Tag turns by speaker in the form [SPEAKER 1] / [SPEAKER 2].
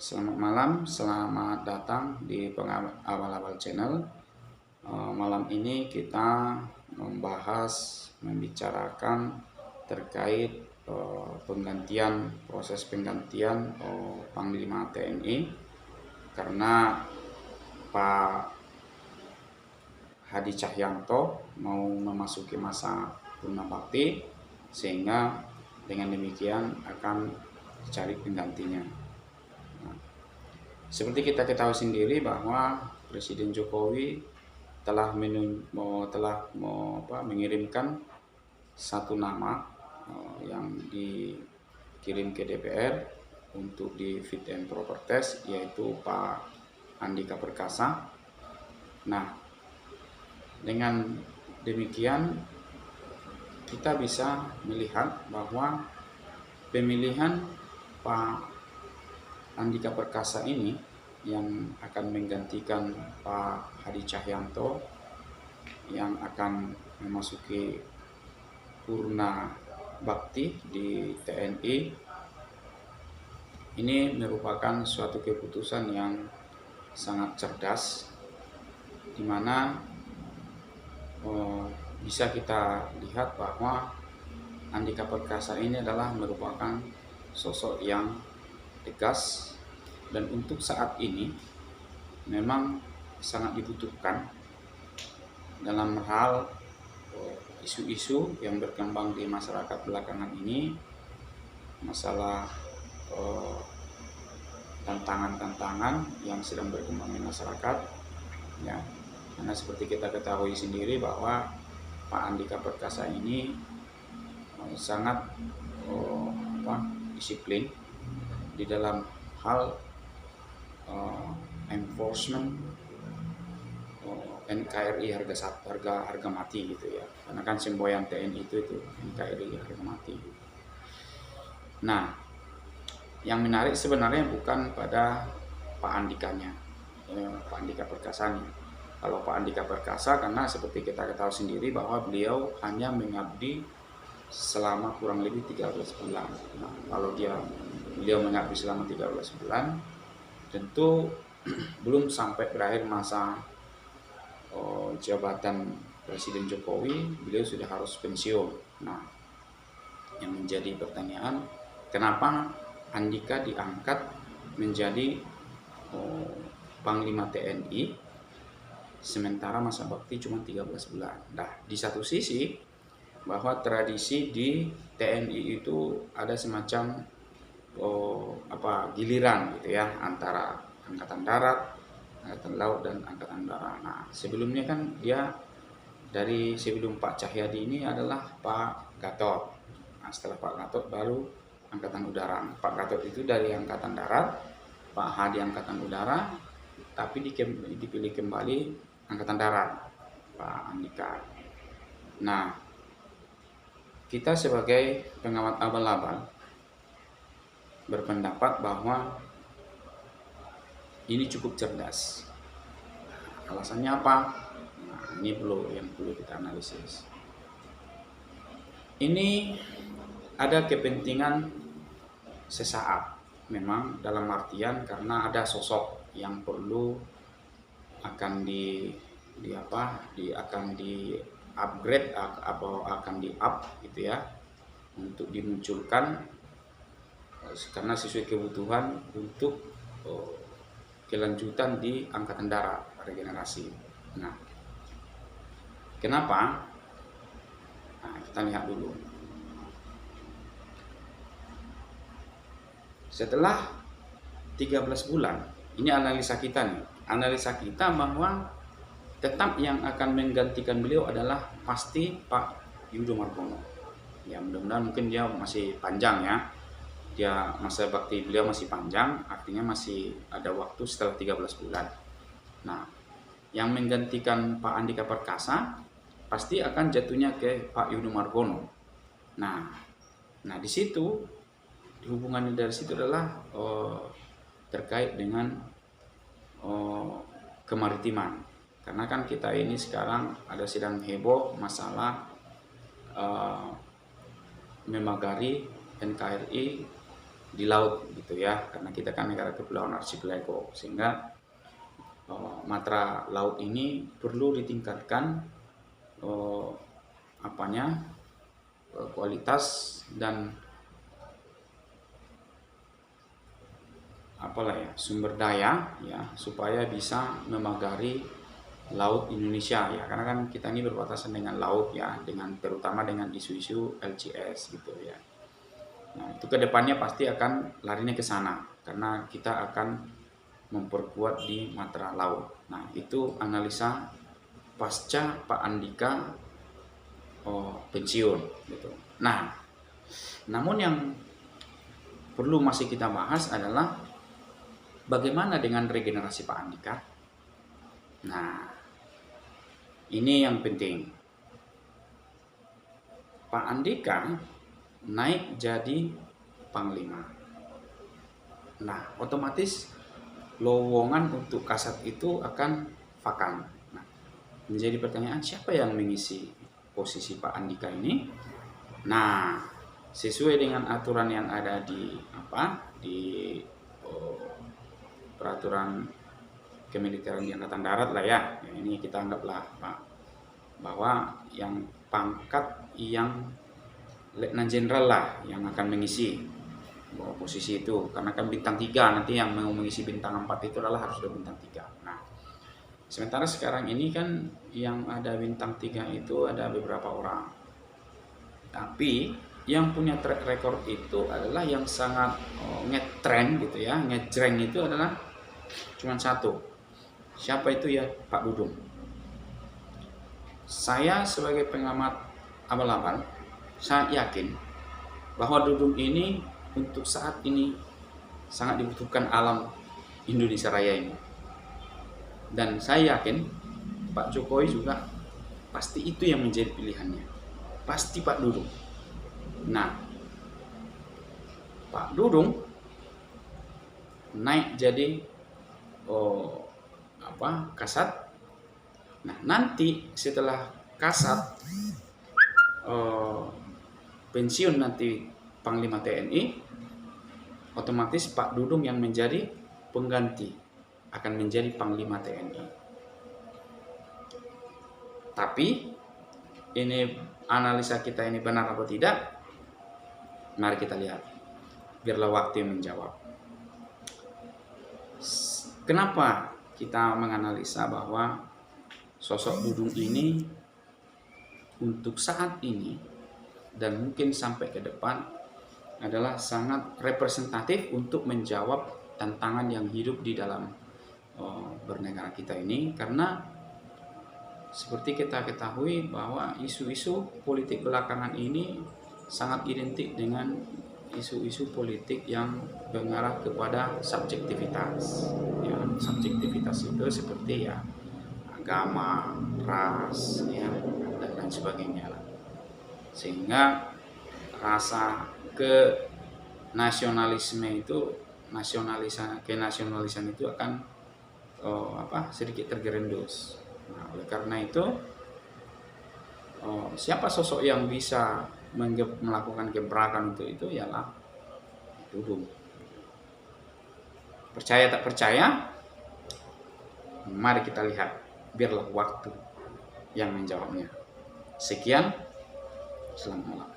[SPEAKER 1] Selamat malam, selamat datang di Awal-Awal Channel. Malam ini kita membicarakan terkait proses penggantian Panglima TNI, karena Pak Hadi Cahyanto mau memasuki masa purnabakti, sehingga dengan demikian akan dicari penggantinya. Seperti kita ketahui sendiri bahwa Presiden Jokowi telah mengirimkan satu nama yang dikirim ke DPR untuk di fit and proper test, yaitu Pak Andika Perkasa. Nah, dengan demikian kita bisa melihat bahwa pemilihan Pak Andika Perkasa ini yang akan menggantikan Pak Hadi Cahyanto yang akan memasuki purna bakti di TNI, ini merupakan suatu keputusan yang sangat cerdas, di mana bisa kita lihat bahwa Andika Perkasa ini adalah merupakan sosok yang tegas, dan untuk saat ini memang sangat dibutuhkan dalam hal isu-isu yang berkembang di masyarakat belakangan ini, masalah tantangan-tantangan yang sedang berkembang di masyarakat, ya. Karena seperti kita ketahui sendiri bahwa Pak Andika Perkasa ini sangat disiplin di dalam hal enforcement NKRI harga mati gitu ya, karena kan semboyan TNI itu NKRI harga mati. Nah, yang menarik sebenarnya bukan pada Pak Andikanya, Pak Andika Perkasanya. Kalau Pak Andika Perkasa, karena seperti kita ketahui sendiri bahwa beliau hanya mengabdi selama kurang lebih 13 bulan. Nah, kalau beliau mengabdi selama 13 bulan, tentu belum sampai berakhir masa jabatan Presiden Jokowi, beliau sudah harus pensiun. Nah, yang menjadi pertanyaan, kenapa Andika diangkat menjadi Panglima TNI sementara masa bakti cuma 13 bulan. Nah, di satu sisi bahwa tradisi di TNI itu ada semacam giliran gitu ya, antara angkatan darat, angkatan laut, dan angkatan darat. Nah, sebelumnya kan dia dari sebelum Pak Cahyadi ini adalah Pak Gatot. Nah, setelah Pak Gatot baru angkatan udara. Pak Gatot itu dari angkatan darat, Pak Hadi angkatan udara, tapi dipilih kembali angkatan darat, Pak Andika. Nah, kita sebagai pengamat abal-abal berpendapat bahwa ini cukup cerdas. Alasannya apa? Nah, ini yang perlu kita analisis. Ini ada kepentingan sesaat, memang dalam artian karena ada sosok yang perlu akan upgrade atau akan up gitu ya, untuk dimunculkan karena sesuai kebutuhan untuk kelanjutan di angkatan darat regenerasi. Nah, kenapa? Nah, kita lihat dulu. Setelah 13 bulan, ini analisa kita nih. Analisa kita bahwa tetap yang akan menggantikan beliau adalah pasti Pak Yudo Margono. Ya, mudah-mudahan mungkin dia masih panjang ya. Masa bakti beliau masih panjang, artinya masih ada waktu setelah 13 bulan. Nah, yang menggantikan Pak Andika Perkasa pasti akan jatuhnya ke Pak Yudo Margono. Nah, di situ hubungannya dari situ adalah terkait dengan kemaritiman, karena kan kita ini sekarang sedang heboh masalah memagari NKRI di laut gitu ya, karena kita kan negara kepulauan archipelago, sehingga matra laut ini perlu ditingkatkan kualitas dan sumber daya ya, supaya bisa memagari laut Indonesia ya, karena kan kita ini berbatasan dengan laut ya, dengan terutama dengan isu-isu LCS gitu ya. Nah, itu kedepannya pasti akan larinya ke sana karena kita akan memperkuat di matra laut. Nah, itu analisa pasca Pak Andika pensiun gitu. Nah, namun yang perlu masih kita bahas adalah bagaimana dengan regenerasi Pak Andika. Nah, ini yang penting. Pak Andika naik jadi panglima. Nah, otomatis lowongan untuk Kasat itu akan vakan. Nah, menjadi pertanyaan, siapa yang mengisi posisi Pak Andika ini? Nah, sesuai dengan aturan yang ada di peraturan kemiliteran di Angkatan Darat lah ya. Ini kita anggaplah Pak, bahwa yang pangkat yang Letnan Jenderal lah yang akan mengisi posisi itu, karena kan bintang 3 nanti yang mau mengisi bintang 4 itu adalah harus ada bintang 3. Nah, sementara sekarang ini kan yang ada bintang 3 itu ada beberapa orang, tapi yang punya track record itu adalah yang sangat ngetrend gitu ya, ngejreng itu adalah cuma satu. Siapa itu ya? Pak Dudung. Saya sebagai pengamat abal-abal, saya yakin bahwa Dudung ini untuk saat ini sangat dibutuhkan alam Indonesia Raya ini. Dan saya yakin Pak Jokowi juga pasti itu yang menjadi pilihannya. Pasti Pak Dudung. Nah, Pak Dudung naik jadi Kasat. Nah, nanti setelah Kasat pensiun nanti Panglima TNI, otomatis Pak Dudung yang menjadi pengganti akan menjadi Panglima TNI. Tapi ini analisa kita ini benar atau tidak? Mari kita lihat. Biarlah waktu yang menjawab. Kenapa kita menganalisa bahwa sosok Dudung ini untuk saat ini dan mungkin sampai ke depan adalah sangat representatif untuk menjawab tantangan yang hidup di dalam bernegara kita ini, karena seperti kita ketahui bahwa isu-isu politik belakangan ini sangat identik dengan isu-isu politik yang mengarah kepada subjektivitas. Ya, subjektivitas itu seperti ya agama, ras, ya, dan lain sebagainya. Sehingga rasa ke nasionalisme itu, kenasionalisan itu akan sedikit tergerendus. Nah, oleh karena itu siapa sosok yang bisa melakukan gebrakan untuk itu ialah Dudung. Percaya tak percaya, mari kita lihat, biarlah waktu yang menjawabnya. Sekian, selamat malam.